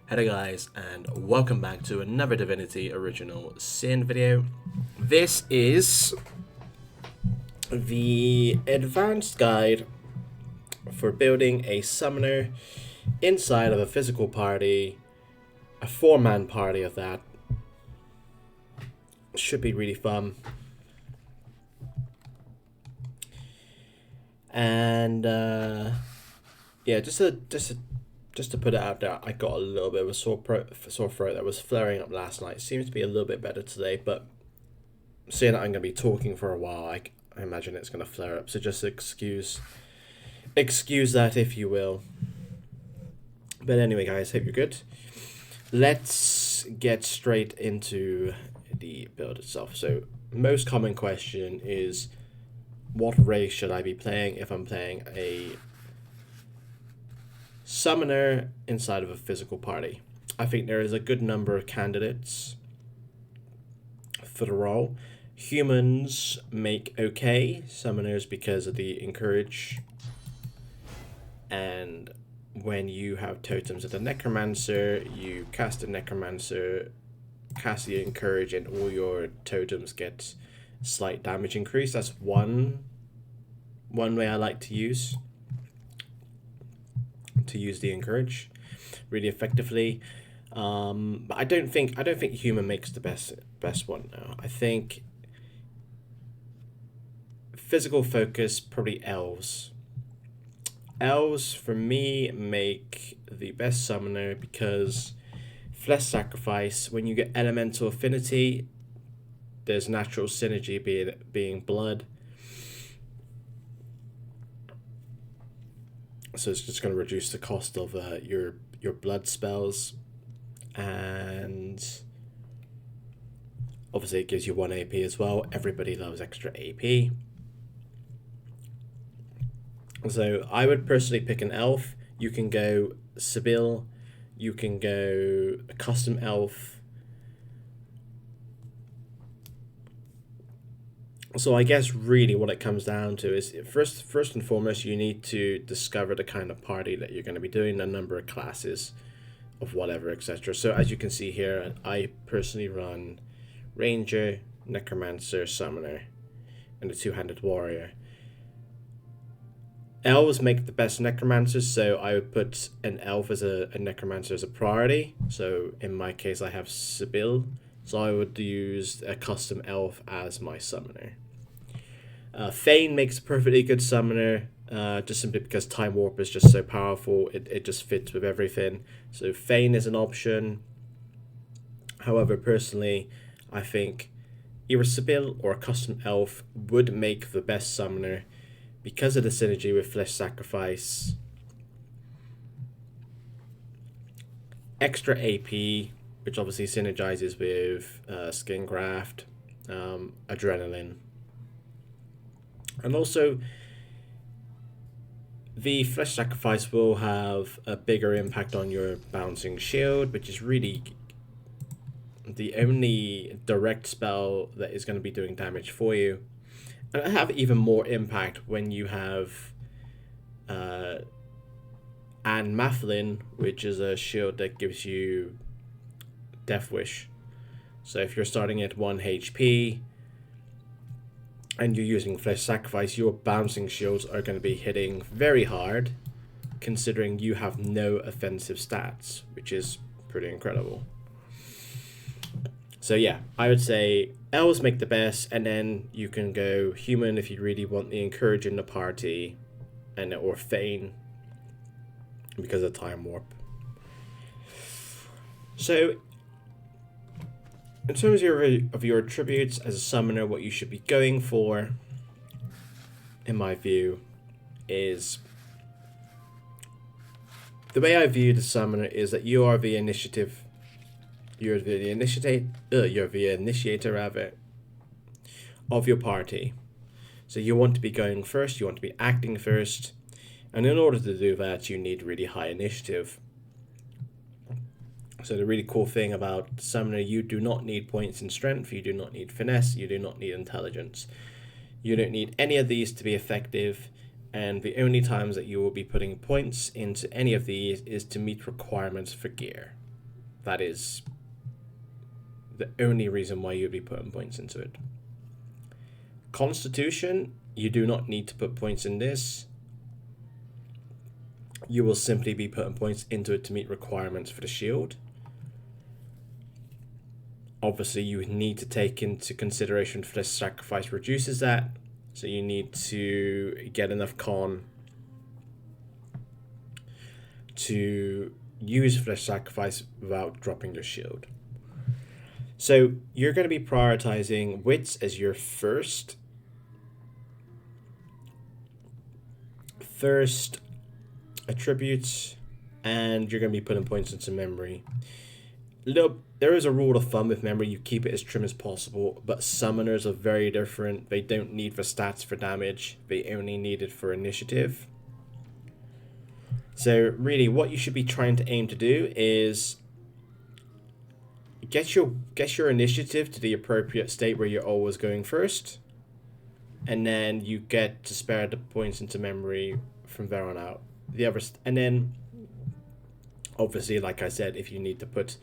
Hello guys, and welcome back to another Divinity Original Sin video. This is the advanced guide for building a summoner inside of a physical party, a 4-man party of that. Should be really fun. And yeah, just to put it out there, I got a little bit of a sore throat that was flaring up last night. Seems to be a little bit better today, but seeing that I'm going to be talking for a while, I imagine it's going to flare up. So just excuse that, if you will. But anyway, guys, hope you're good. Let's get straight into the build itself. So most common question is, what race should I be playing if I'm playing a summoner inside of a physical party? I think there is a good number of candidates for the role. Humans make okay summoners because of the encourage, and when you have totems of the necromancer, you cast the necromancer, cast the encourage, and all your totems get slight damage increase. That's one way I like to use the encourage really effectively. But I don't think human makes the best one now. I think physical focus, probably elves. Elves for me make the best summoner because flesh sacrifice, when you get elemental affinity, there's natural synergy being blood. So it's just going to reduce the cost of your blood spells, and obviously it gives you 1 AP as well. Everybody loves extra AP. So I would personally pick an elf. You can go Sibyl, you can go a custom elf. So I guess really what it comes down to is first and foremost, you need to discover the kind of party that you're going to be doing, the number of classes of whatever, etc. So as you can see here, I personally run Ranger, Necromancer, Summoner, and the two-handed Warrior. Elves make the best Necromancers, so I would put an elf as a Necromancer as a priority. So in my case, I have Sibyl, so I would use a custom elf as my summoner. Thane makes a perfectly good summoner, just simply because Time Warp is just so powerful. It just fits with everything. So Thane is an option. However, personally, I think either Sibyl or a custom elf would make the best summoner because of the synergy with Flesh Sacrifice, extra AP, which obviously synergizes with Skin Graft, Adrenaline. And also, the Flesh Sacrifice will have a bigger impact on your Bouncing Shield, which is really the only direct spell that is going to be doing damage for you. And it'll have even more impact when you have Anne Mathlin, which is a shield that gives you Death Wish. So if you're starting at 1 HP, and you're using Flesh Sacrifice, your Bouncing Shields are going to be hitting very hard, considering you have no offensive stats, which is pretty incredible. So yeah, I would say elves make the best, and then you can go human if you really want the encourage in the party, and or Thane because of Time Warp. So in terms of your attributes as a summoner, what you should be going for, in my view, is the way I view the summoner is that you are the initiative. You're the initiator rather of your party. So you want to be going first. You want to be acting first, and in order to do that, you need really high initiative. So the really cool thing about Summoner, you do not need points in Strength, you do not need Finesse, you do not need Intelligence. You don't need any of these to be effective, and the only times that you will be putting points into any of these is to meet requirements for gear. that is the only reason why you'd be putting points into it. Constitution, you do not need to put points in this. You will simply be putting points into it to meet requirements for the shield. Obviously, you need to take into consideration flesh sacrifice reduces that. So you need to get enough con to use flesh sacrifice without dropping your shield. So you're going to be prioritizing wits as your first attributes, and you're going to be putting points into memory. There is a rule of thumb with memory, you keep it as trim as possible, but summoners are very different. They don't need for stats for damage, they only need it for initiative. So really what you should be trying to aim to do is get your initiative to the appropriate state where you're always going first, and then you get to spare the points into memory from there on out. And then obviously, like I said, if you need to put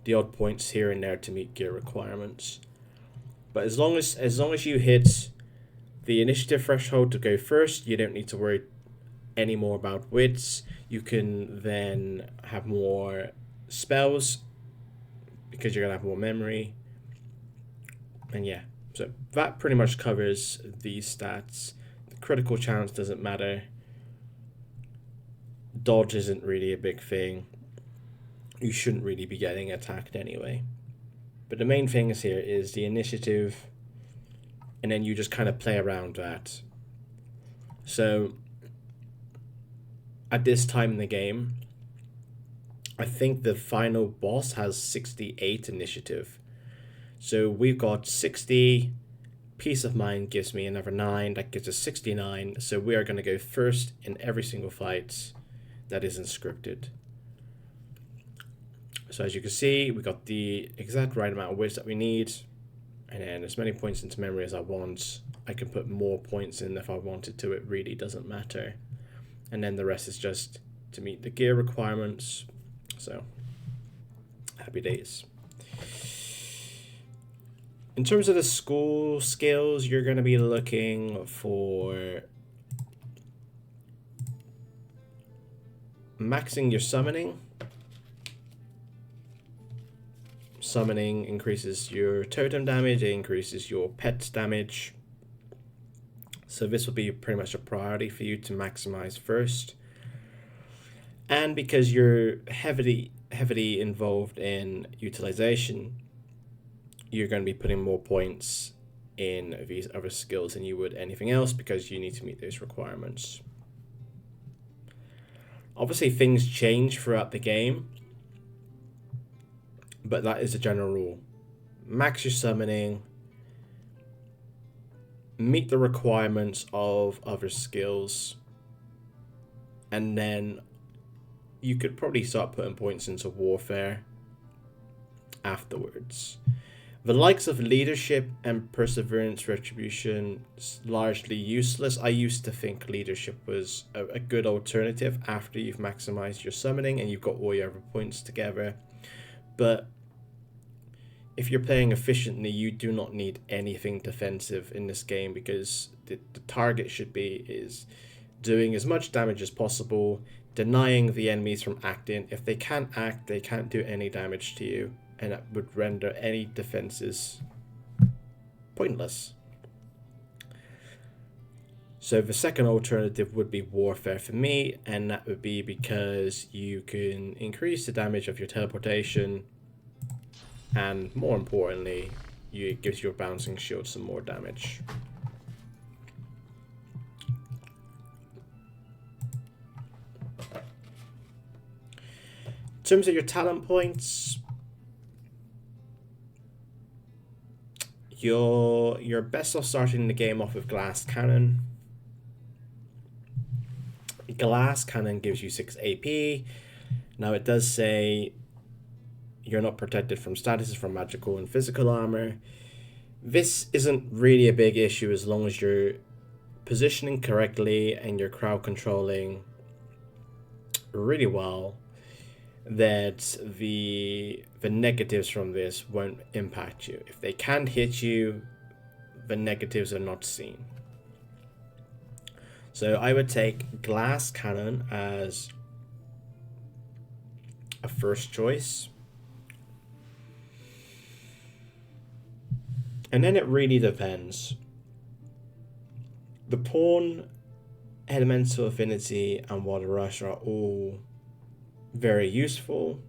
the odd points here and there to meet gear requirements. But as long as you hit the initiative threshold to go first, you don't need to worry any more about wits. You can then have more spells because you're gonna have more memory. And yeah, so that pretty much covers these stats. The critical chance doesn't matter. Dodge isn't really a big thing. You shouldn't really be getting attacked anyway. But the main thing here is the initiative, and then you just kind of play around that. So at this time in the game, I think the final boss has 68 initiative. So we've got 60. Peace of Mind gives me another 9. That gives us 69. So we are going to go first in every single fight that isn't scripted. So as you can see, we got the exact right amount of wits that we need, and then as many points into memory as I want. I can put more points in if I wanted to, it really doesn't matter. And then the rest is just to meet the gear requirements. So happy days. In terms of the school skills, you're going to be looking for maxing your summoning. Summoning increases your totem damage, it increases your pet damage. So this will be pretty much a priority for you to maximize first. And because you're heavily involved in utilization, you're going to be putting more points in these other skills than you would anything else because you need to meet those requirements. Obviously things change throughout the game, but that is a general rule. Max your summoning, meet the requirements of other skills, and then you could probably start putting points into warfare afterwards. The likes of leadership and perseverance retribution is largely useless. I used to think leadership was a good alternative after you've maximized your summoning and you've got all your other points together. But if you're playing efficiently, you do not need anything defensive in this game because the target should be is doing as much damage as possible, denying the enemies from acting. If they can't act, they can't do any damage to you, and that would render any defenses pointless. So the second alternative would be warfare for me, and that would be because you can increase the damage of your teleportation, and more importantly, it gives your bouncing shield some more damage. In terms of your talent points, you're best off starting the game off with Glass Cannon. Glass Cannon gives you 6 AP. Now it does say you're not protected from statuses from magical and physical armor. This isn't really a big issue as long as you're positioning correctly and you're crowd controlling really well. that the negatives from this won't impact you. If they can't hit you, the negatives are not seen. So I would take glass cannon as a first choice. And then it really depends. The pawn, elemental affinity, and water rush are all very useful.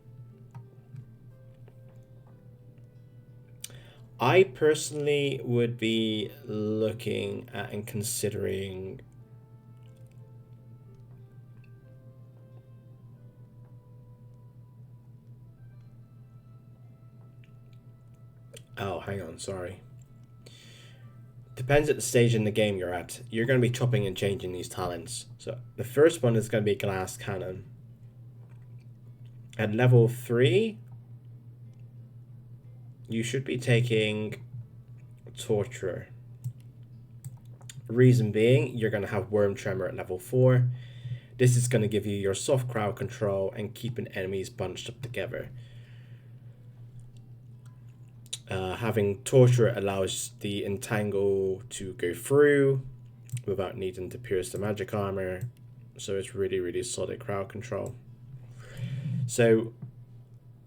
I personally would be looking at and considering hang on, sorry. Depends at the stage in the game you're at. You're going to be chopping and changing these talents. So the first one is going to be glass cannon. At level 3, you should be taking torturer. Reason being, you're going to have worm tremor at level 4. This is going to give you your soft crowd control and keeping enemies bunched up together. Having torture allows the entangle to go through without needing to pierce the magic armor, so it's really solid crowd control. So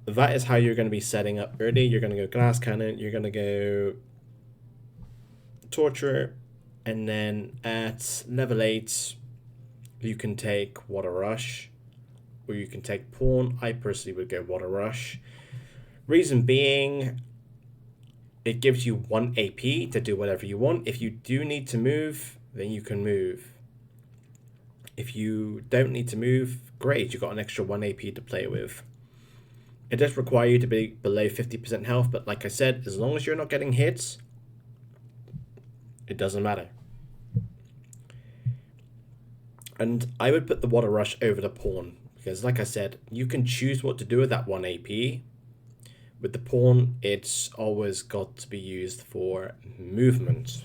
that is how you're going to be setting up early. You're going to go glass cannon, you're going to go torture, and then at level 8 you can take water rush, or you can take pawn. I personally would go water rush. Reason being, it gives you 1 AP to do whatever you want. If you do need to move, then you can move. If you don't need to move, great, you've got an extra 1 AP to play with. It does require you to be below 50% health, but like I said, as long as you're not getting hits, it doesn't matter. And I would put the water rush over the pawn, because like I said, you can choose what to do with that 1 AP. With the pawn, it's always got to be used for movement.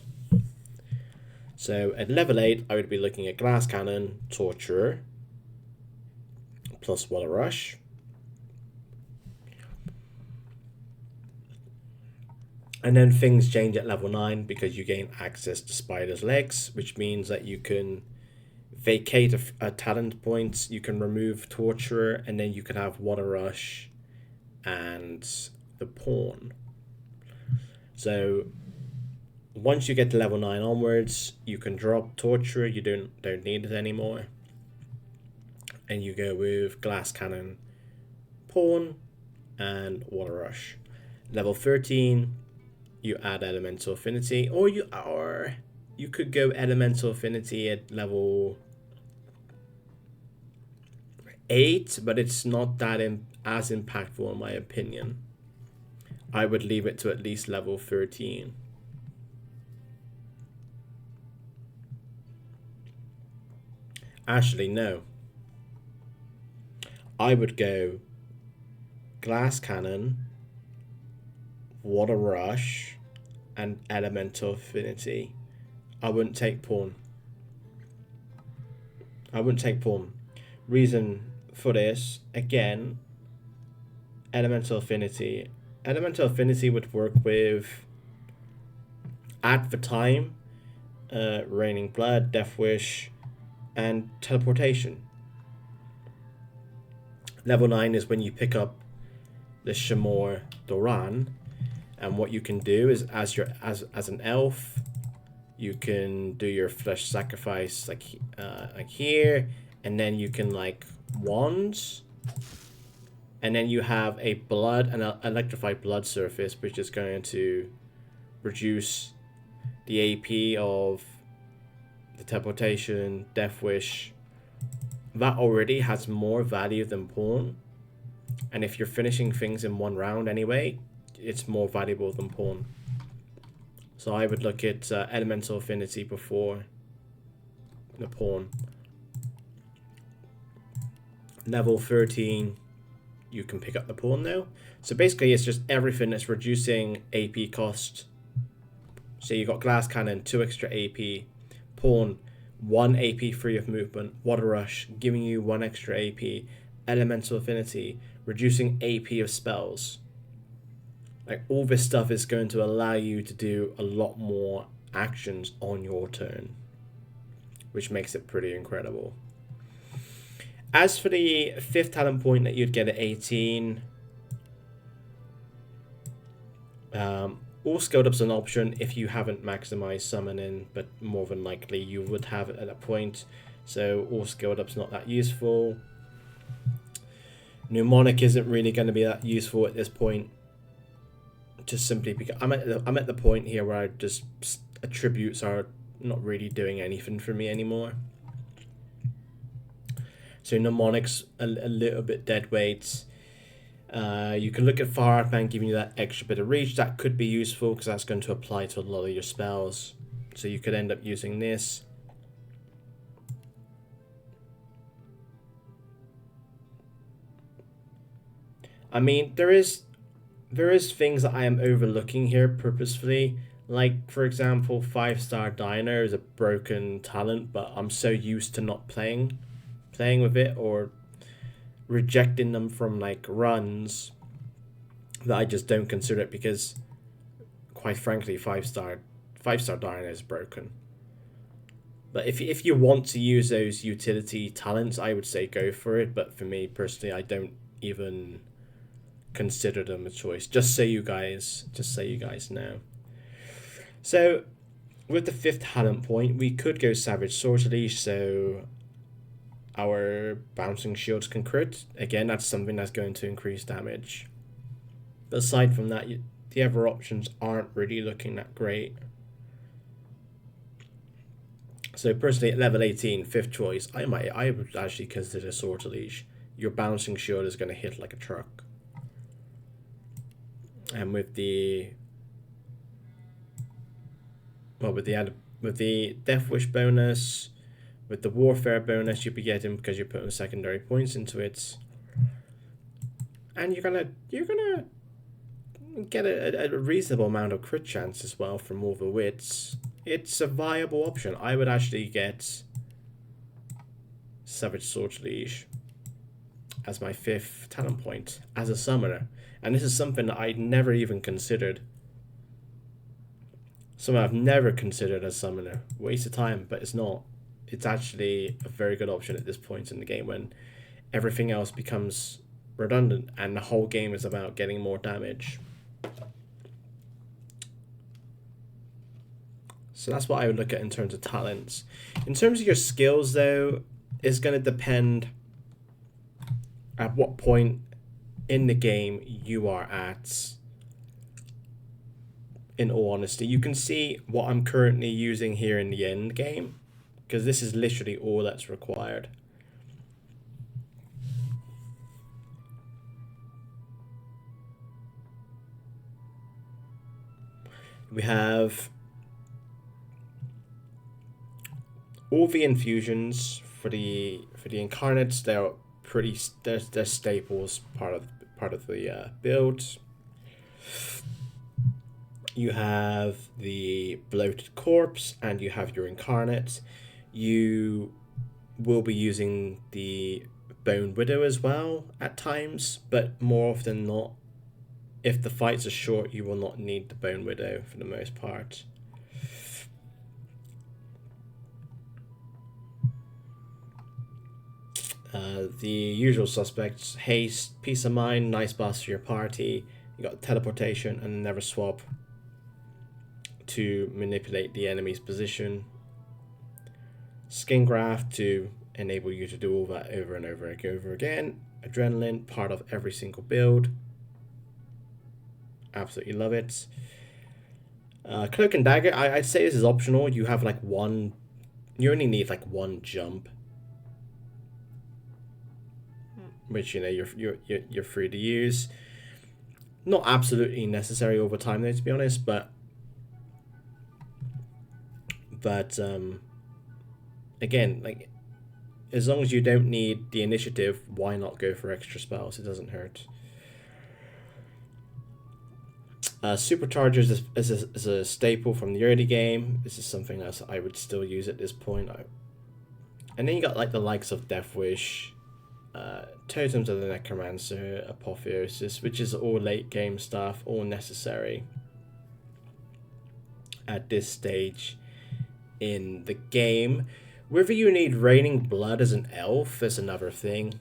So at level 8, I would be looking at glass cannon, torture, plus water rush. And then things change at level 9 because you gain access to spider's legs, which means that you can vacate a talent point, you can remove torturer, and then you can have water rush and the pawn. So once you get to level 9 onwards, you can drop torturer, you don't need it anymore, and you go with glass cannon, pawn, and water rush. Level 13, you add elemental affinity, or you could go elemental affinity at level 8, but it's not that as impactful in my opinion. I would leave it to at least level 13. Actually, no. I would go glass cannon, water rush, and elemental affinity. I wouldn't take pawn. I wouldn't take pawn. Reason for this, again, elemental affinity. Elemental affinity would work with, at the time, Raining Blood, Death Wish, and teleportation. Level 9 is when you pick up the Shamor Doran, and what you can do is as an elf, you can do your flesh sacrifice like here, and then you can like wands, and then you have an electrified blood surface, which is going to reduce the AP of the teleportation, Death Wish. That already has more value than pawn, and if you're finishing things in one round anyway, it's more valuable than pawn. So I would look at elemental affinity before the pawn. Level 13, you can pick up the pawn now. So basically it's just everything that's reducing AP cost. So you got glass cannon, 2 extra AP, pawn, 1 AP free of movement, water rush, giving you 1 extra AP, elemental affinity, reducing AP of spells. Like, all this stuff is going to allow you to do a lot more actions on your turn, which makes it pretty incredible. As for the 5th talent point that you'd get at 18, all scaled up's an option if you haven't maximized summoning, but more than likely you would have it at that point. So all scaled up's not that useful. Mnemonic isn't really going to be that useful at this point. Just simply because I'm at the point here where I just attributes are not really doing anything for me anymore. So mnemonic's a little bit dead weight. You can look at Far Out Man giving you that extra bit of reach. That could be useful because that's going to apply to a lot of your spells. So you could end up using this. I mean, there is things that I am overlooking here purposefully. Like, for example, 5-star Diner is a broken talent, but I'm so used to not playing with it or rejecting them from like runs that I just don't consider it, because quite frankly 5-star Diner is broken. But if you want to use those utility talents, I would say go for it, but for me personally, I don't even consider them a choice, just so you guys know. So with the 5th talent point, we could go Savage Sorcery, so our bouncing shields can crit. Again, that's something that's going to increase damage. But aside from that, the other options aren't really looking that great. So personally, at level 18, 5th choice, I would actually consider Sortilege. Your bouncing shield is going to hit like a truck. And with the Death Wish bonus, with the Warfare bonus you'll be getting because you're putting secondary points into it, and you're gonna get a reasonable amount of crit chance as well from all the wits. It's a viable option. I would actually get Savage Sortilege as my 5th talent point as a summoner, and this is something that I never even considered. Something I've never considered as summoner. Waste of time, but it's not. It's actually a very good option at this point in the game when everything else becomes redundant and the whole game is about getting more damage. So that's what I would look at in terms of talents. In terms of your skills, though, it's going to depend at what point in the game you are at. In all honesty, you can see what I'm currently using here in the end game, because this is literally all that's required. We have all the infusions for the incarnates. They're staples, part of the build. You have the bloated corpse and you have your incarnate. You will be using the Bone Widow as well at times, but more often than not, if the fights are short, you will not need the Bone Widow for the most part. The usual suspects: haste, peace of mind, nice boss for your party. You got teleportation and never swap to manipulate the enemy's position. Skin graft to enable you to do all that over and over again. Adrenaline, part of every single build. Absolutely love it. Cloak and dagger, I'd say this is optional. You have like one, you only need like one jump, which you're free to use. Not absolutely necessary over time though, to be honest, but again, like, as long as you don't need the initiative, why not go for extra spells? It doesn't hurt. Superchargers is a staple from the early game. This is something else I would still use at this point. And then you got like the likes of Death Wish, Totems of the Necromancer, Apotheosis, which is all late game stuff, all necessary at this stage in the game. Whether you need Raining Blood as an elf is another thing.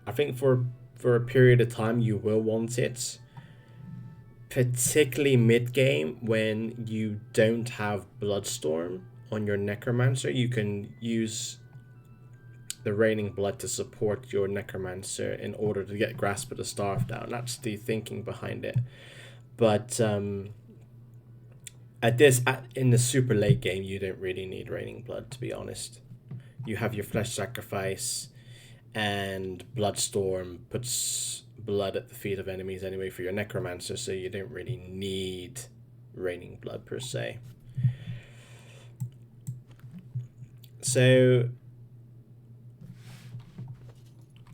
I think for a period of time you will want it, particularly mid-game when you don't have Bloodstorm on your Necromancer. You can use the Raining Blood to support your Necromancer in order to get Grasp of the Staff down. That's the thinking behind it. But in the super late game, you don't really need Raining Blood, to be honest. You have your Flesh Sacrifice, and Bloodstorm puts blood at the feet of enemies anyway for your Necromancer, so you don't really need Raining Blood per se. So,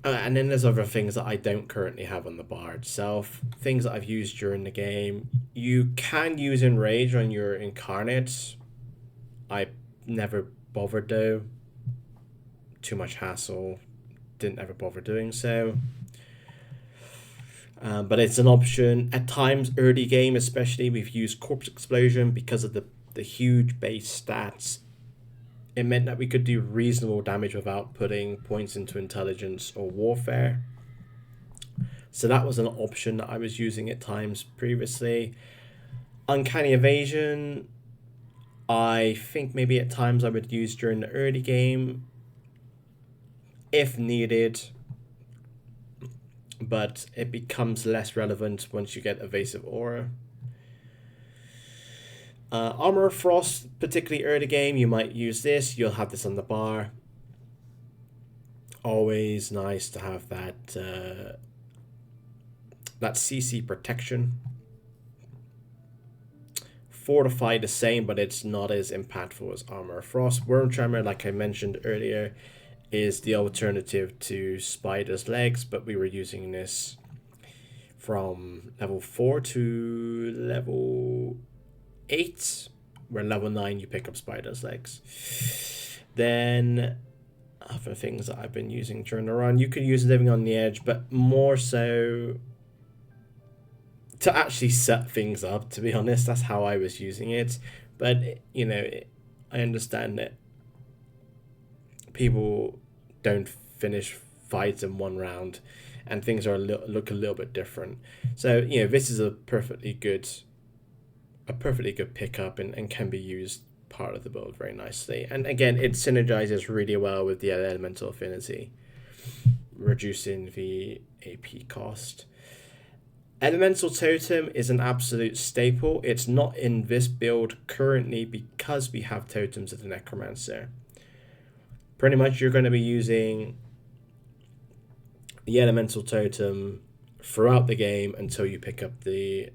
and then there's other things that I don't currently have on the bar itself. Things that I've used during the game. You can use Enrage on your Incarnates. I never bothered though. Too much hassle. Didn't ever bother doing so. But it's an option. At times, early game especially, we've used Corpse Explosion because of the huge base stats. It meant that we could do reasonable damage without putting points into Intelligence or Warfare. So that was an option that I was using at times previously. Uncanny Evasion, I think maybe at times I would use during the early game if needed, but it becomes less relevant once you get Evasive Aura. Armor of Frost, particularly early game, you might use this. You'll have this on the bar. Always nice to have that that CC protection. Fortify the same, but it's not as impactful as Armor of Frost. Worm Tremor, like I mentioned earlier, is the alternative to Spider's Legs, but we were using this from level 4 to level 8, where level 9 you pick up Spider's Legs. Then other things that I've been using during the run, you could use Living on the Edge, but more so to actually set things up, to be honest. That's how I was using it. But, you know, I understand that people don't finish fights in one round and things are look a little bit different. So, you know, this is a perfectly good pickup and can be used part of the build very nicely. And again, it synergizes really well with the Elemental Affinity, reducing the AP cost. Elemental Totem is an absolute staple. It's not in this build currently because we have Totems of the Necromancer. Pretty much you're going to be using the Elemental Totem throughout the game until you pick up the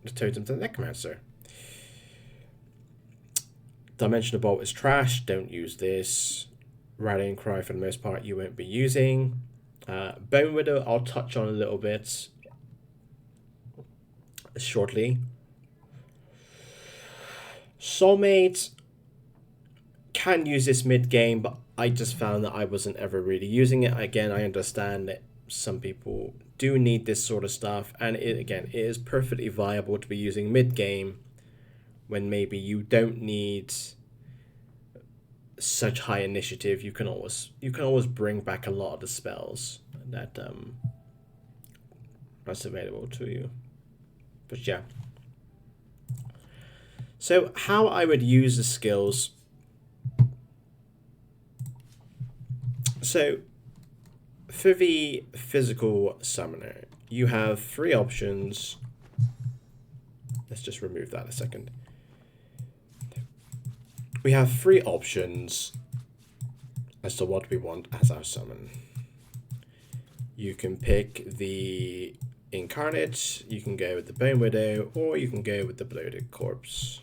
Totems of the Necromancer. Dimensional Bolt is trash. Don't use this. Rallying Cry for the most part you won't be using. Bone Widow I'll touch on a little bit shortly. Soulmate can use this mid-game, but I just found that I wasn't ever really using it. Again, I understand that some people do need this sort of stuff, and it is perfectly viable to be using mid-game when maybe you don't need such high initiative. You can always bring back a lot of the spells that that's available to you. But yeah. So how I would use the skills. So for the physical summoner, you have 3 options. Let's just remove that a second. We have 3 options as to what we want as our summon. You can pick the Incarnate, you can go with the Bone Widow, or you can go with the Bloated Corpse.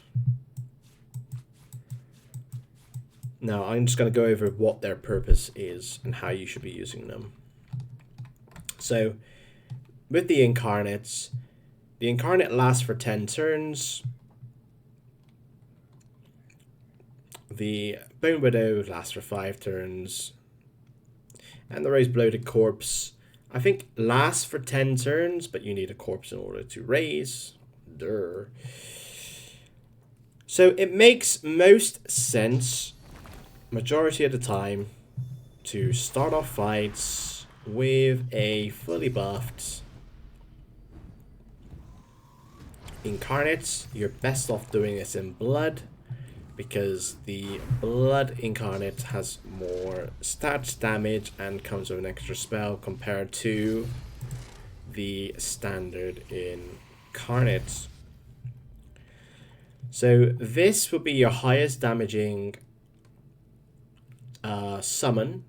Now, I'm just going to go over what their purpose is and how you should be using them. So, with the Incarnates, the Incarnate lasts for 10 turns. The Bone Widow lasts for 5 turns. And the raised bloated corpse, I think, lasts for 10 turns, but you need a corpse in order to raise. Durr. So it makes most sense, majority of the time, to start off fights with a fully buffed Incarnate. You're best off doing this in Blood, because the Blood Incarnate has more stats, damage, and comes with an extra spell compared to the standard Incarnate. So this will be your highest damaging summon,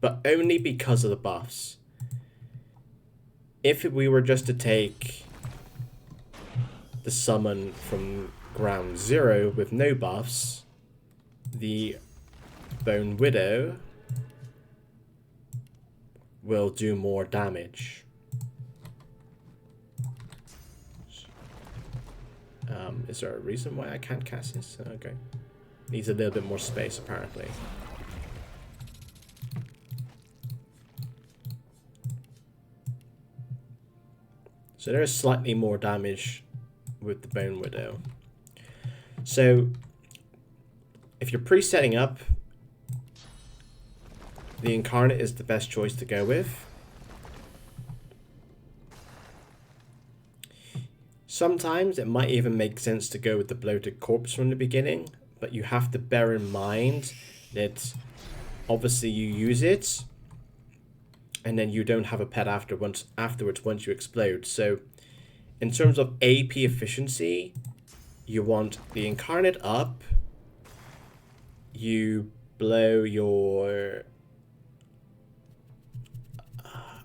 but only because of the buffs. If we were just to take the summon from ground 0 with no buffs, the Bone Widow will do more damage. Is there a reason why I can't cast this? Okay. Needs a little bit more space, apparently. So there is slightly more damage with the Bone Widow. So if you're pre-setting up, the Incarnate is the best choice to go with. Sometimes it might even make sense to go with the Bloated Corpse from the beginning, but you have to bear in mind that obviously you use it and then you don't have a pet afterwards once you explode. So in terms of AP efficiency, you want the Incarnate up, you blow your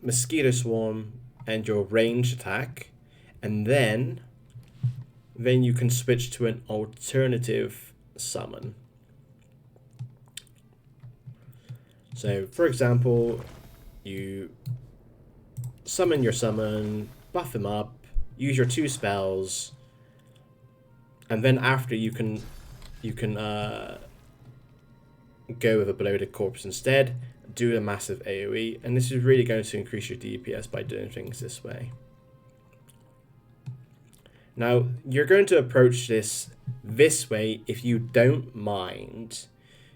Mosquito Swarm and your range attack, and then you can switch to an alternative summon. So for example, you summon your summon, buff him up, use your 2 spells, and then after you can go with a Bloated Corpse instead, do a massive AoE, and this is really going to increase your DPS by doing things this way. Now, you're going to approach this way if you don't mind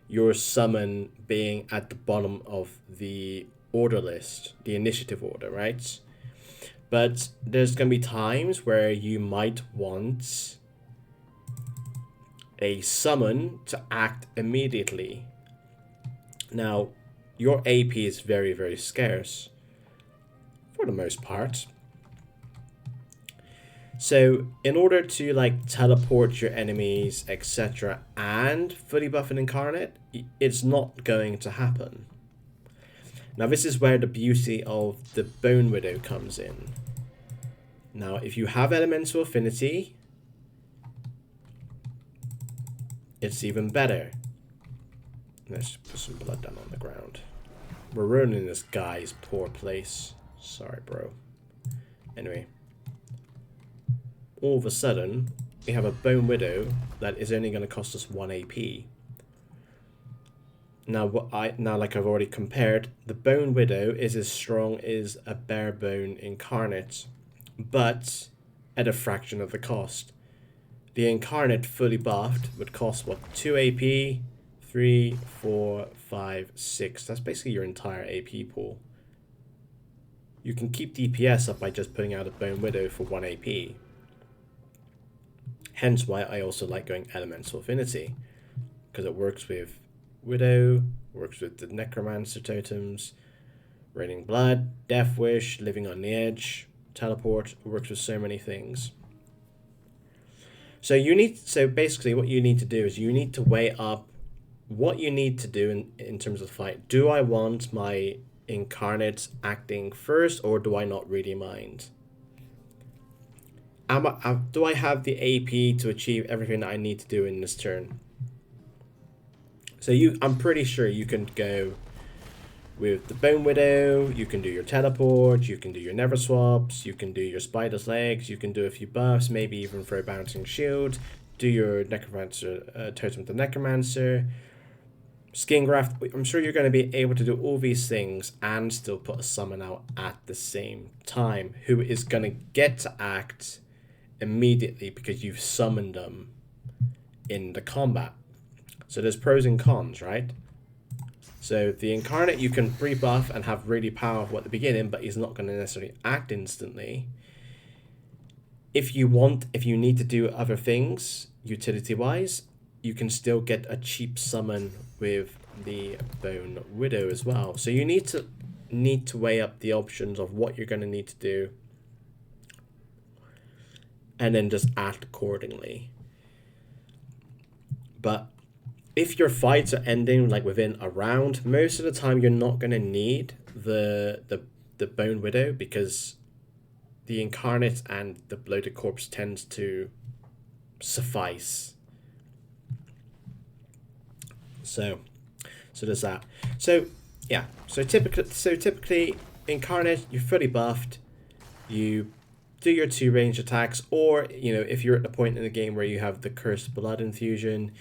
your summon being at the bottom of the order list, the initiative order, right? But there's going to be times where you might want a summon to act immediately. Now, your AP is very, very scarce for the most part. So in order to like teleport your enemies, etc., and fully buff an Incarnate, it's not going to happen. Now this is where the beauty of the Bone Widow comes in. Now if you have Elemental Affinity, it's even better. Let's put some blood down on the ground. We're ruining this guy's poor place. Sorry, bro. Anyway. All of a sudden, we have a Bone Widow that is only going to cost us 1 AP. Now, like I've already compared, the Bone Widow is as strong as a Barebone Incarnate, but at a fraction of the cost. The Incarnate fully buffed would cost, what, 2 AP, 3, 4, 5, 6. That's basically your entire AP pool. You can keep DPS up by just putting out a Bone Widow for 1 AP. Hence why I also like going Elemental Affinity, because it works with Widow, works with the Necromancer totems, Raining Blood, Death Wish, Living on the Edge, Teleport, works with so many things. So basically what you need to do is you need to weigh up what you need to do in terms of the fight. Do I want my Incarnate acting first, or do I not really mind? Do I have the AP to achieve everything that I need to do in this turn? So I'm pretty sure you can go with the Bone Widow, you can do your teleport, you can do your never swaps, you can do your spider's legs, you can do a few buffs, maybe even throw a bouncing shield, do your necromancer totem with the necromancer, Skin graft, I'm sure you're going to be able to do all these things and still put a summon out at the same time, who is going to get to act immediately because you've summoned them in the combat. So there's pros and cons, right? So the Incarnate you can pre-buff and have really powerful at the beginning, but he's not going to necessarily act instantly. If you need to do other things utility-wise, you can still get a cheap summon with the Bone Widow as well. So you need to weigh up the options of what you're going to need to do, and then just act accordingly. But if your fights are ending like within a round, most of the time you're not going to need the Bone Widow, because the Incarnate and the Bloated Corpse tends to suffice. So there's that. So yeah. So typically Incarnate, you're fully buffed. You do your 2 range attacks, or if you're at the point in the game where you have the Cursed Blood Infusion.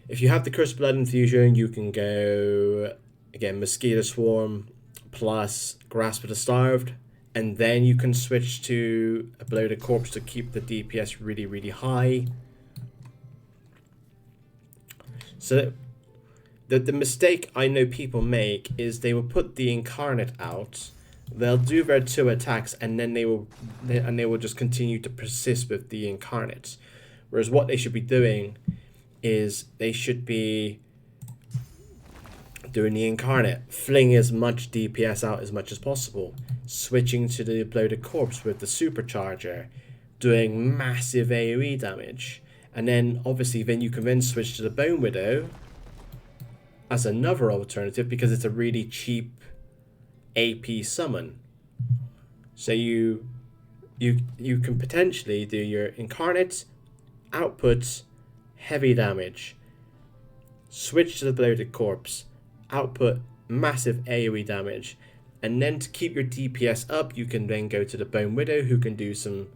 If you have the Cursed Blood Infusion, you can go again Mosquito Swarm plus Grasp of the Starved, and then you can switch to a Bloated Corpse to keep the DPS really, really high. So the mistake I know people make is they will put the Incarnate out, they'll do their 2 attacks, and then they will just continue to persist with the Incarnate. Whereas what they should be doing is they should be doing the Incarnate, fling as much DPS out as much as possible, switching to the Bloated Corpse with the Supercharger, doing massive AoE damage, and then obviously you can then switch to the Bone Widow as another alternative, because it's a really cheap AP summon. So you can potentially do your Incarnate, output heavy damage, switch to the Bloated Corpse, output massive AoE damage, and then to keep your DPS up, you can then go to the Bone Widow, who can do some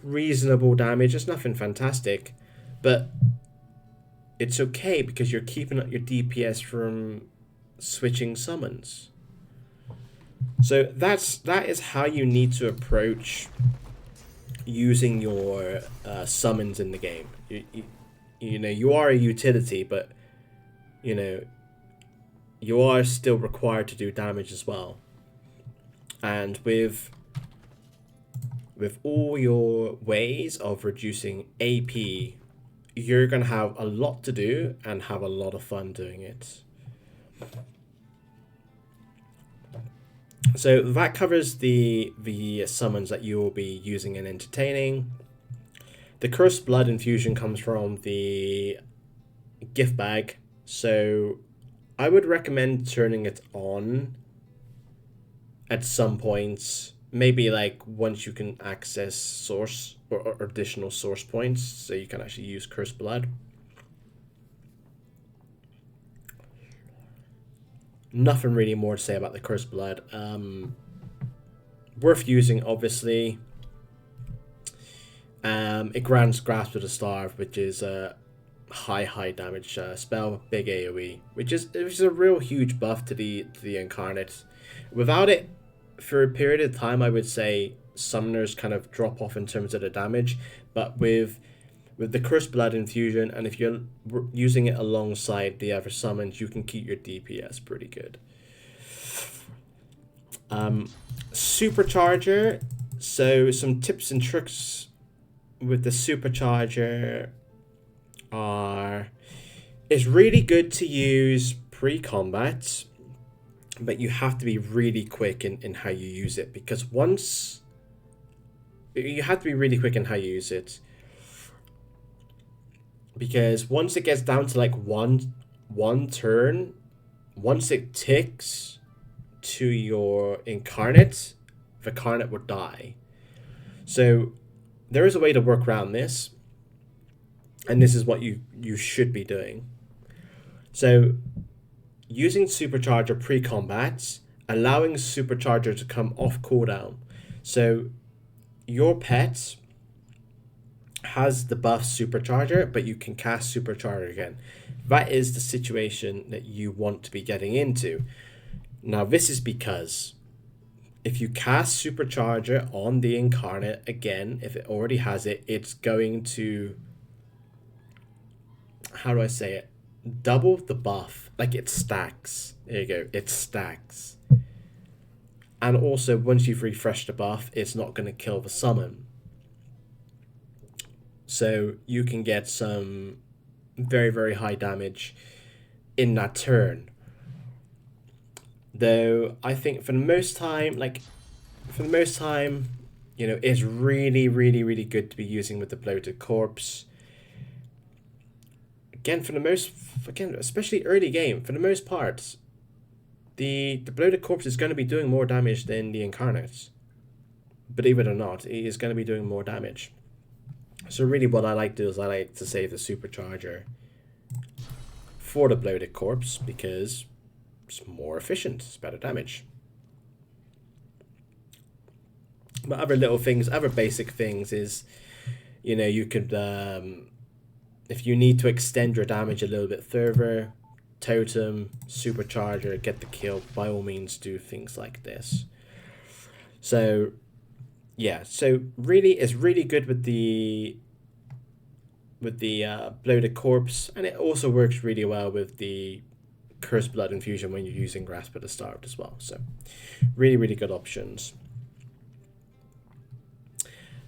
reasonable damage. It's nothing fantastic, but it's okay because you're keeping up your DPS from switching summons. So that is how you need to approach using your summons in the game. You are a utility, but you are still required to do damage as well. And with all your ways of reducing AP, you're going to have a lot to do and have a lot of fun doing it. So that covers the summons that you will be using and entertaining. The Cursed Blood Infusion comes from the gift bag, so I would recommend turning it on at some point, maybe like once you can access source or additional source points, so you can actually use Cursed Blood. Nothing really more to say about the Cursed Blood. Worth using, obviously. It grants Grasp of the Starved, which is a high damage spell, big AoE, which is a real huge buff to the Incarnate. Without it, for a period of time, I would say summoners kind of drop off in terms of the damage, but with the Cursed Blood Infusion, and if you're using it alongside the other summons, you can keep your DPS pretty good. Supercharger. So some tips and tricks with the Supercharger are, it's really good to use pre-combat, but you have to be really quick in how you use it, because once it gets down to like one turn, once it ticks to your Incarnate, the Incarnate would die. So there is a way to work around this, and this is what you should be doing. So using Supercharger pre-combat, allowing Supercharger to come off cooldown. So your pet has the buff Supercharger, but you can cast Supercharger again. That is the situation that you want to be getting into. Now, this is because if you cast Supercharger on the Incarnate again, if it already has it, it's going to, how do I say it? Double the buff. Like, it stacks. There you go. It stacks. And also, once you've refreshed the buff, it's not going to kill the summon. So you can get some very, very high damage in that turn. Though I think for the most time, you know, it's really, really, really good to be using with the Bloated Corpse. Again, especially early game, for the most part, the Bloated Corpse is going to be doing more damage than the Incarnates. Believe it or not, it is going to be doing more damage. So really what I like to do is I like to save the Supercharger for the Bloated Corpse because it's more efficient, it's better damage. But other little things, other basic things is, you know, you could, if you need to extend your damage a little bit further, Totem, Supercharger, get the kill, by all means do things like this. So yeah, so really it's really good with the Bloated Corpse, and it also works really well with the Cursed Blood Infusion when you're using Grasp at the start as well. So really, really good options.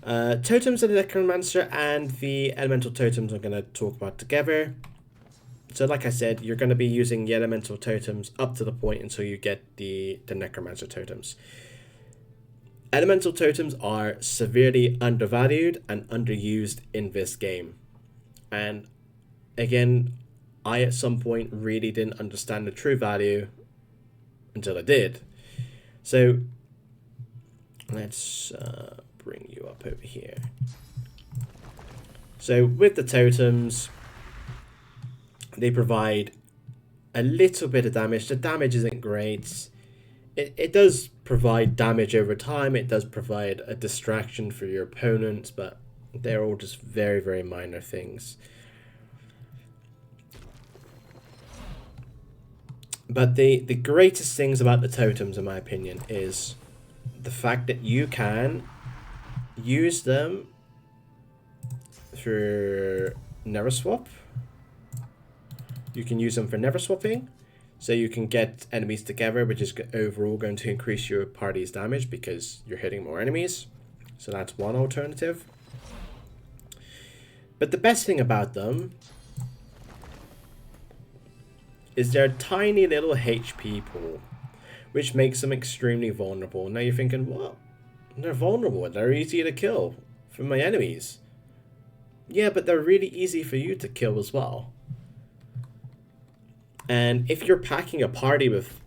Totems of the Necromancer and the Elemental Totems I'm going to talk about together. So like I said, you're going to be using the Elemental Totems up to the point until you get the Necromancer Totems. Elemental Totems are severely undervalued and underused in this game. And again, I at some point really didn't understand the true value until I did. So let's bring you up over here. So with the totems, they provide a little bit of damage. The damage isn't great. It does provide damage over time. It does provide a distraction for your opponents, but they're all just very, very minor things. But the greatest things about the totems, in my opinion, is the fact that you can use them for never swap. You can use them for never swapping. So you can get enemies together, which is overall going to increase your party's damage because you're hitting more enemies. So that's one alternative. But the best thing about them is their tiny little HP pool, which makes them extremely vulnerable. Now you're thinking, what? They're vulnerable. They're easy to kill from my enemies. Yeah, but they're really easy for you to kill as well. And if you're packing a party with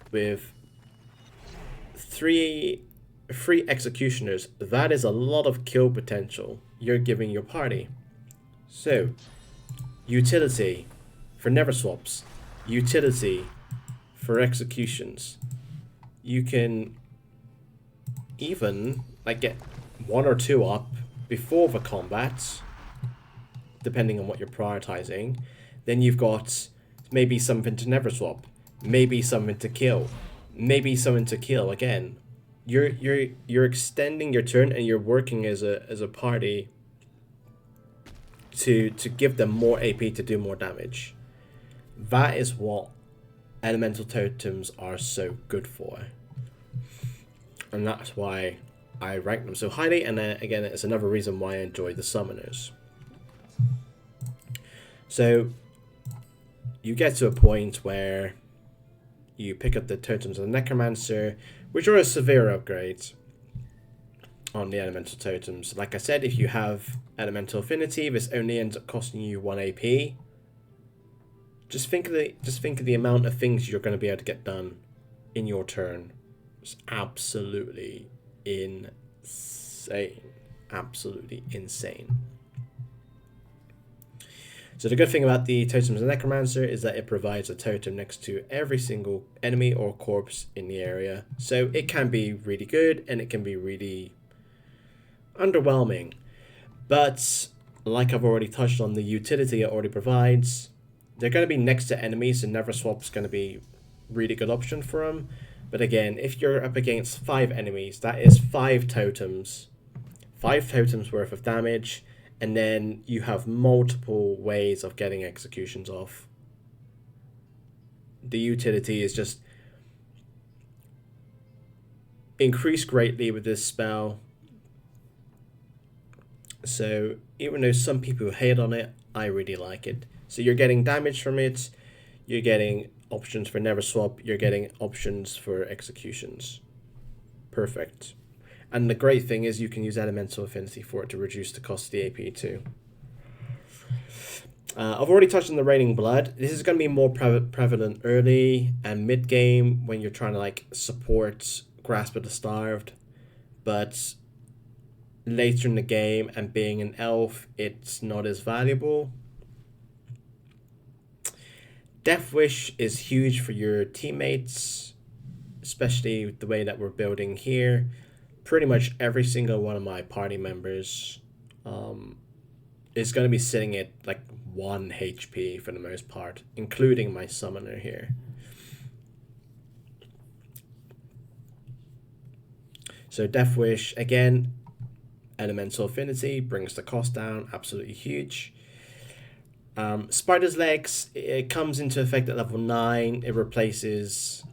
three executioners, that is a lot of kill potential you're giving your party. So, utility for never swaps, utility for executions. You can even like get 1 or 2 up before the combat, depending on what you're prioritizing. Then you've got maybe something to never swap, maybe something to kill, maybe something to kill again. You're extending your turn and you're working as a party to give them more AP to do more damage. That is what elemental totems are so good for, and that's why I rank them so highly. And then again, it's another reason why I enjoy the summoners. So you get to a point where you pick up the totems of the Necromancer, which are a severe upgrade on the elemental totems. Like I said, if you have elemental affinity, this only ends up costing you 1 AP. Just think of the amount of things you're going to be able to get done in your turn. It's absolutely insane. Absolutely insane. So the good thing about the Totems of Necromancer is that it provides a totem next to every single enemy or corpse in the area. So it can be really good and it can be really underwhelming. But like I've already touched on, the utility it already provides. They're going to be next to enemies, and Never Swap's going to be really good option for them. But again, if you're up against 5 enemies, that is 5 totems. 5 totems worth of damage, and then you have multiple ways of getting executions off. The utility is just increased greatly with this spell. So even though some people hate on it, I really like it. So you're getting damage from it, you're getting options for Never Swap, you're getting options for executions. Perfect. And the great thing is you can use Elemental Affinity for it to reduce the cost of the AP too. I've already touched on the Raining Blood. This is going to be more prevalent early and mid game when you're trying to like support Grasp of the Starved, but later in the game and being an elf, it's not as valuable. Death Wish is huge for your teammates, especially the way that we're building here. Pretty much every single one of my party members is going to be sitting at like 1 HP for the most part, including my summoner here. So Death Wish, again, Elemental Affinity brings the cost down, absolutely huge. Spider's Legs, it comes into effect at level 9. It replaces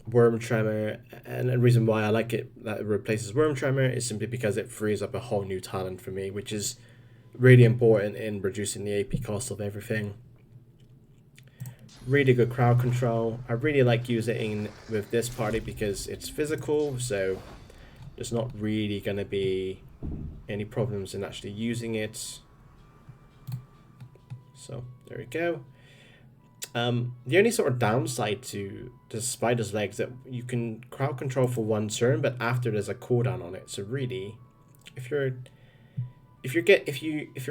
Worm Tremor, and the reason why I like it that it replaces Worm Tremor is simply because it frees up a whole new talent for me, which is really important in reducing the AP cost of everything. Really good crowd control. I really like using it with this party because it's physical, so there's not really going to be any problems in actually using it. So there we go. The only sort of downside to the Spider's Legs that you can crowd control for 1 turn, but after there's a cooldown on it. So really, if you're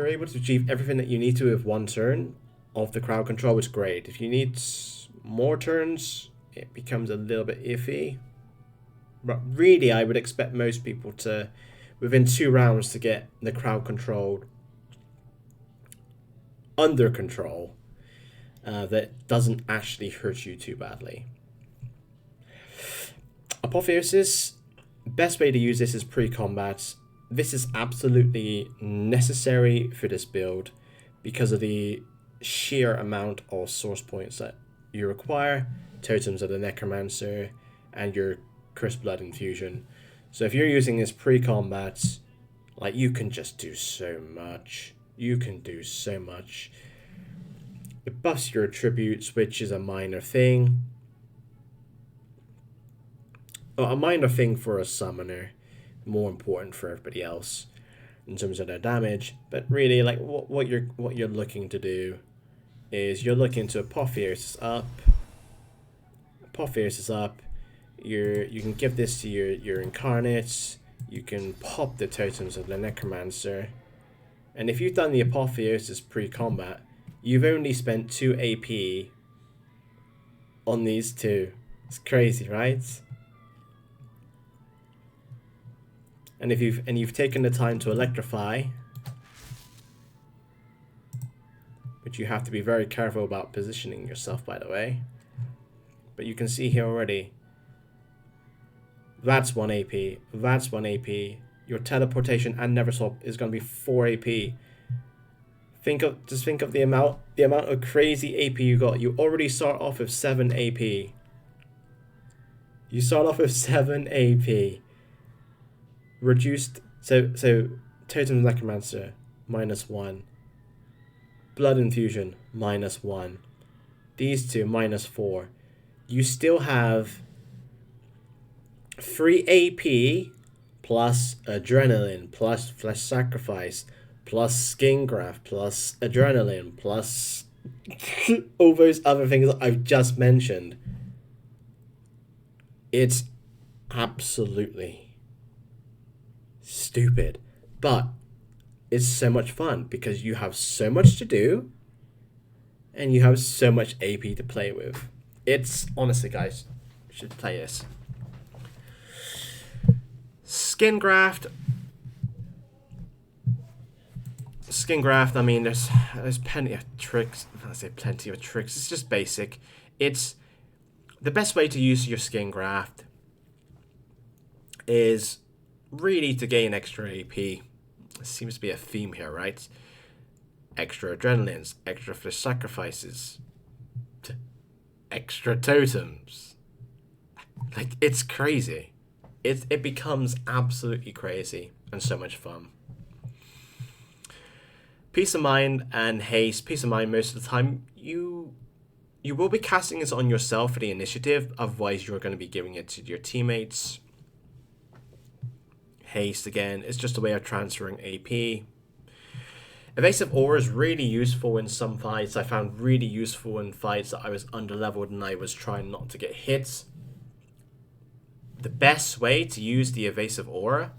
able to achieve everything that you need to with 1 turn of the crowd control, it's great. If you need more turns, it becomes a little bit iffy. But really, I would expect most people to, within 2 rounds, to get the crowd control under control. That doesn't actually hurt you too badly. Apotheosis, best way to use this is pre-combat. This is absolutely necessary for this build because of the sheer amount of source points that you require, totems of the Necromancer, and your Cursed Blood Infusion. So if you're using this pre-combat, like, you can just do so much. You can do so much. It buffs your attributes, which is a minor thing. Oh, a minor thing for a summoner, more important for everybody else in terms of their damage. But really, like, what you're looking to do is you're looking to Apotheosis up. Apotheosis up. You can give this to your Incarnates. You can pop the totems of the Necromancer. And if you've done the Apotheosis pre-combat, you've only spent 2 AP on these 2. It's crazy, right? And if you've taken the time to electrify, which you have to be very careful about positioning yourself, by the way. But you can see here already. That's 1 AP. That's 1 AP. Your teleportation and Never Swap is going to be 4 AP. Just think of the amount of crazy AP you got. You already start off with 7 AP. You start off with 7 AP. Reduced, so Totem Necromancer -1. Blood Infusion -1. These 2 -4. You still have 3 AP plus Adrenaline plus Flesh Sacrifice plus Skin Graft plus Adrenaline plus all those other things that I've just mentioned. It's absolutely stupid, but it's so much fun because you have so much to do and you have so much AP to play with. It's, honestly, guys, you should play this. Skin Graft. skin graft, I mean, there's plenty of tricks. I say plenty of tricks. It's just basic. It's the best way to use your skin graft is really to gain extra AP. It seems to be a theme here, right? Extra adrenalines, extra flesh sacrifices, extra totems. Like, it's crazy. It becomes absolutely crazy and so much fun. Peace of mind and haste. Peace of mind, most of the time you will be casting this on yourself for the initiative, otherwise you're going to be giving it to your teammates. Haste, again, is just a way of transferring AP. Evasive Aura is really useful in some fights. I found really useful in fights that I was underleveled and I was trying not to get hit. The best way to use the Evasive Aura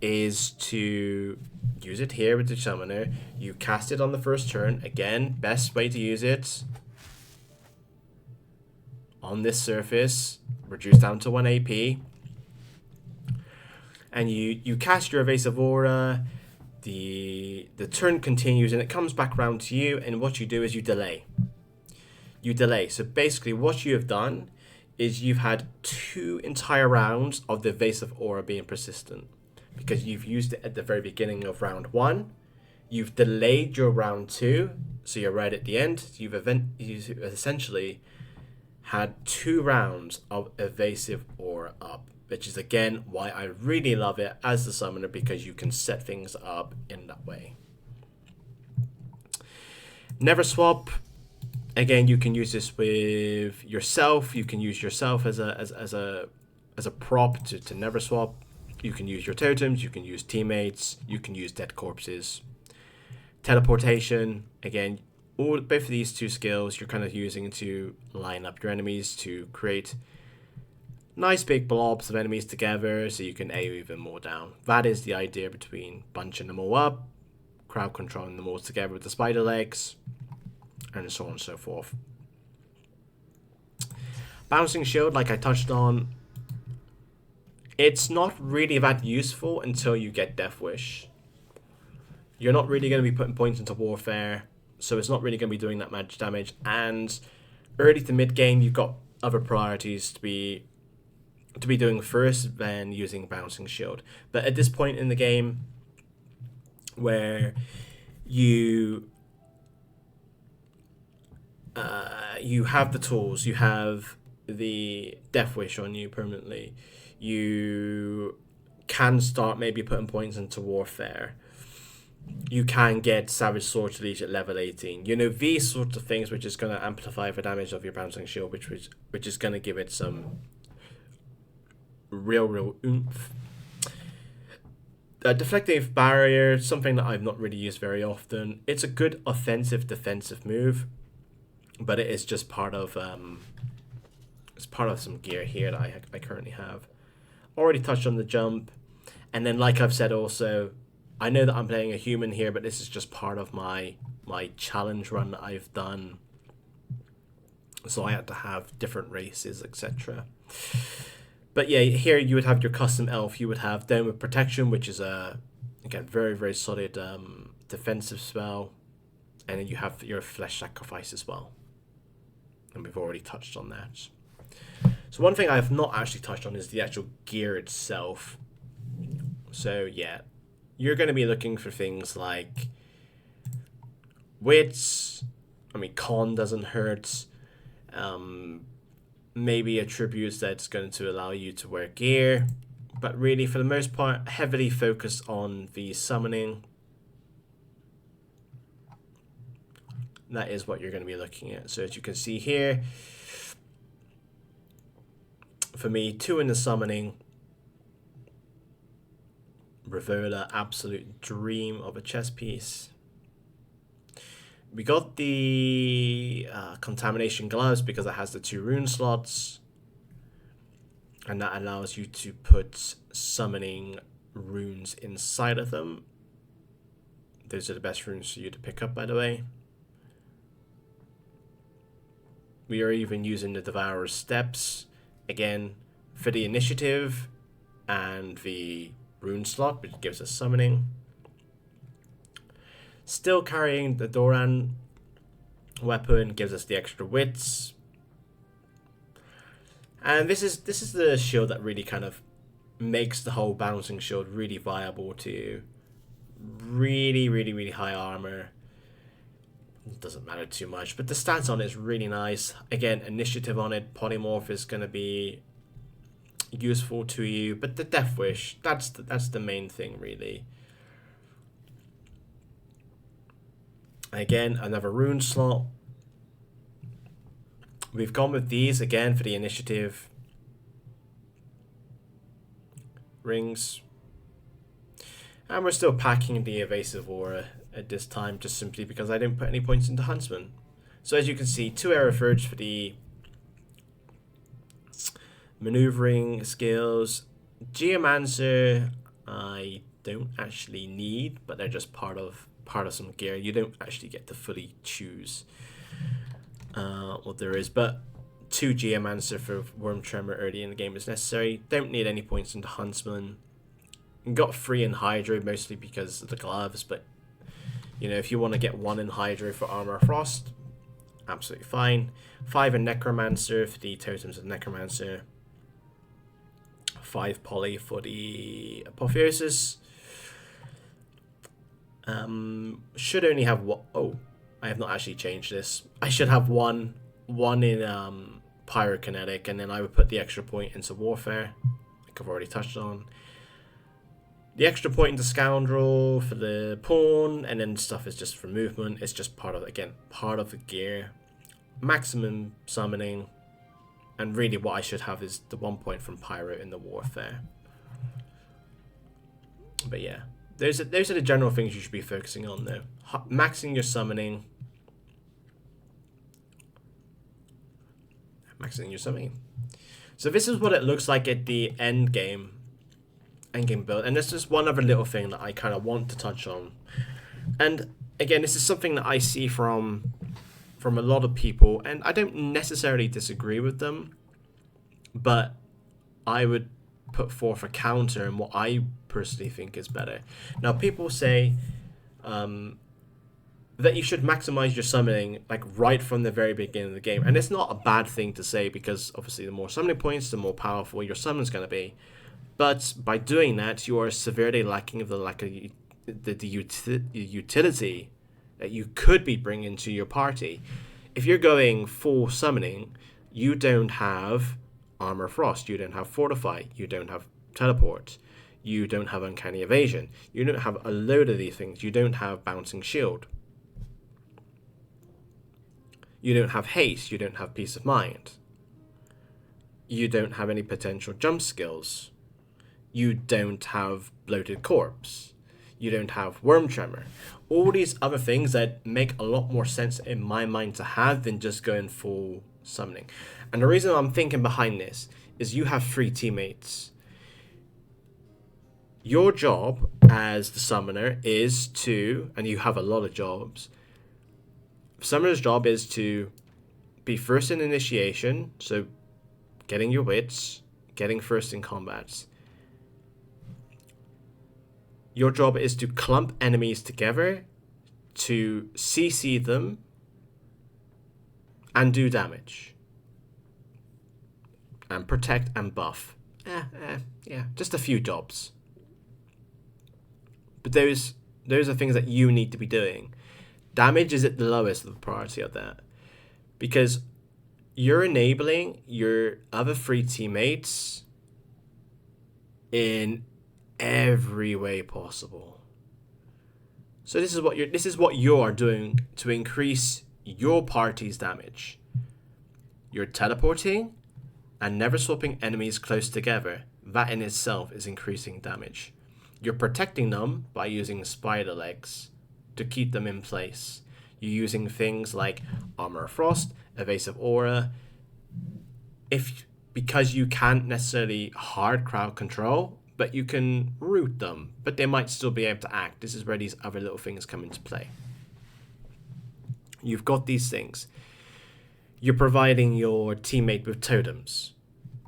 is to use it here with the Summoner. You cast it on the first turn. Again, best way to use it. On this surface, reduce down to 1 AP. And you cast your Evasive Aura. The turn continues and it comes back around to you, and what you do is you delay. You delay. So basically what you have done is you've had 2 entire rounds of the Evasive Aura being persistent, because you've used it at the very beginning of round 1. You've delayed your round 2, so you're right at the end. You've essentially had 2 rounds of Evasive Aura up, which is again why I really love it as the summoner, because you can set things up in that way. Never swap. Again, you can use this with yourself. You can use yourself as a prop to never swap. You can use your totems. You can use teammates. You can use dead corpses. Teleportation. Again, both of these 2 skills you're kind of using to line up your enemies to create nice big blobs of enemies together so you can AoE even more down. That is the idea between bunching them all up, crowd controlling them all together with the spider legs, and so on and so forth. Bouncing shield, like I touched on, it's not really that useful until you get Death Wish. You're not really going to be putting points into warfare, so it's not really going to be doing that much damage, and early to mid game you've got other priorities to be doing first than using Bouncing Shield. But at this point in the game where you have the tools, you have the Death Wish on you permanently, you can start maybe putting points into warfare, you can get Savage Sword to Leech at level 18. You know, these sorts of things which is going to amplify the damage of your Bouncing Shield, which is going to give it some real oomph. Deflective Barrier, something that I've not really used very often. It's a good offensive defensive move, but it is just part of it's part of some gear here that I currently have. Already touched on the jump, and then like I've said also, I know that I'm playing a human here, but this is just part of my challenge run that I've done, so I had to have different races, etc. But yeah, here you would have your custom elf. You would have Dome of Protection, which is again very solid defensive spell, and then you have your Flesh Sacrifice as well, and we've already touched on that. So one thing I have not actually touched on is the actual gear itself. So yeah, you're going to be looking for things like wits. I mean, con doesn't hurt. Maybe attributes that's going to allow you to wear gear, but really for the most part heavily focused on the summoning. That is what you're going to be looking at. So as you can see here, for me, 2 in the summoning. Revola, absolute dream of a chess piece. We got the Contamination Gloves because it has the 2 rune slots, and that allows you to put summoning runes inside of them. Those are the best runes for you to pick up, by the way. We are even using the Devourer's Steps, again, for the initiative and the rune slot, which gives us summoning. Still carrying the Doran weapon gives us the extra wits. And this is the shield that really kind of makes the whole bouncing shield really viable to really, really, really high armor. It doesn't matter too much, but the stats on it is really nice. Again, initiative on it, polymorph is going to be useful to you, but the Death Wish, that's the main thing really. Again, another rune slot. We've gone with these again for the initiative rings. And we're still packing the evasive aura at this time, just simply because I didn't put any points into Huntsman. So as you can see, 2 arrow forge for the maneuvering skills. Geomancer I don't actually need, but they're just part of some gear. You don't actually get to fully choose what there is, but 2 Geomancer for Worm Tremor early in the game is necessary. Don't need any points into Huntsman. Got 3 in Hydro, mostly because of the gloves, but you know, if you want to get 1 in Hydro for Armor of Frost, absolutely fine. 5 in Necromancer for the Totems of Necromancer. 5 poly for the Apotheosis. Should only have one. Oh, I have not actually changed this. I should have one in Pyrokinetic, and then I would put the extra point into Warfare, like I've already touched on. The extra point into Scoundrel for the pawn, and then stuff is just for movement. It's just part of the gear. Maximum summoning, and really what I should have is the 1 point from Pyro in the Warfare. But yeah, those are the general things you should be focusing on though. Maxing your summoning. So this is what it looks like at the end game build, and this is one other little thing that I kind of want to touch on. And again, this is something that I see from a lot of people, and I don't necessarily disagree with them, but I would put forth a counter and what I personally think is better. Now, people say that you should maximize your summoning like right from the very beginning of the game, and it's not a bad thing to say, because obviously the more summoning points, the more powerful your summon's going to be. But by doing that, you are severely lacking of the utility that you could be bringing to your party. If you're going full summoning, you don't have Armor Frost, you don't have Fortify, you don't have Teleport, you don't have Uncanny Evasion, you don't have a load of these things, you don't have Bouncing Shield, you don't have Haste, you don't have Peace of Mind, you don't have any potential jump skills, you don't have Bloated Corpse, you don't have Worm Tremor. All these other things that make a lot more sense in my mind to have than just going full summoning. And the reason I'm thinking behind this is you have 3 teammates. Your job as the summoner is to, and you have a lot of jobs, summoner's job is to be first in initiation, so getting your wits, getting first in combats. Your job is to clump enemies together, to CC them, and do damage. And protect and buff. Yeah, just a few jobs. But those are things that you need to be doing. Damage is at the lowest of the priority of that, because you're enabling your other 3 teammates in every way possible. So this is what you are doing to increase your party's damage. You're teleporting and never swapping enemies close together. That in itself is increasing damage. You're protecting them by using spider legs to keep them in place. You're using things like Armor of Frost, Evasive Aura. Because you can't necessarily hard crowd control, but you can root them, but they might still be able to act. This is where these other little things come into play. You've got these things. You're providing your teammate with totems.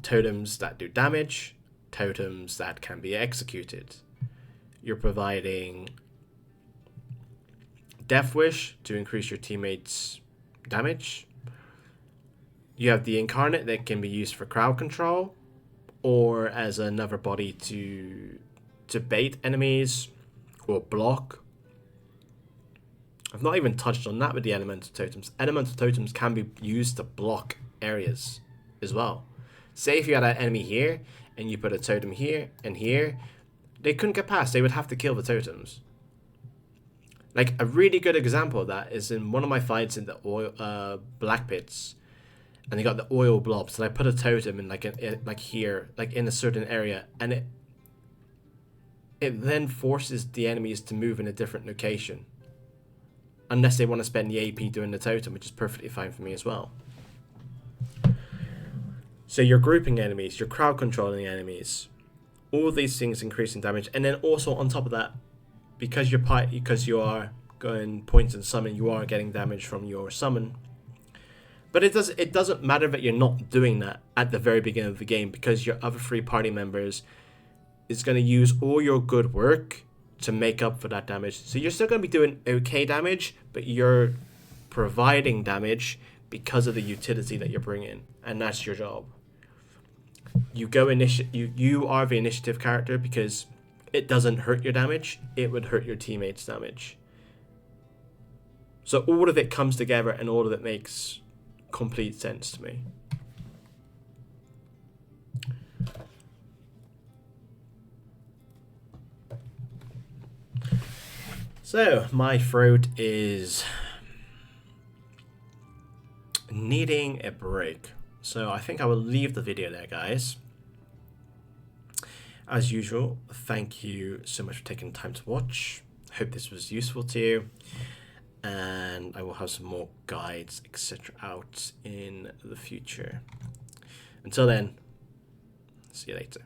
Totems that do damage, totems that can be executed. You're providing Death Wish to increase your teammates' damage. You have the Incarnate that can be used for crowd control, or as another body to bait enemies or block. I've not even touched on that with the Elemental Totems. Elemental Totems can be used to block areas as well. Say if you had an enemy here and you put a totem here and here, they couldn't get past. They would have to kill the totems. Like a really good example of that is in one of my fights in the oil black pits, and they got the oil blobs. And I put a totem in like here, like in a certain area, and it then forces the enemies to move in a different location, unless they want to spend the AP doing the totem, which is perfectly fine for me as well. So you're grouping enemies, you're crowd controlling enemies, all these things increasing damage, and then also on top of that, because you are going points and summon, you are getting damage from your summon. But it doesn't matter that you're not doing that at the very beginning of the game, because your other 3 party members is going to use all your good work to make up for that damage. So you're still going to be doing okay damage, but you're providing damage because of the utility that you're bringing, and that's your job. You are the initiative character because it doesn't hurt your damage, it would hurt your teammates' damage. So all of it comes together and all of it makes complete sense to me. So my throat is needing a break. So I think I will leave the video there, guys. As usual, thank you so much for taking the time to watch. Hope this was useful to you. And I will have some more guides, etc. out in the future. Until then, see you later.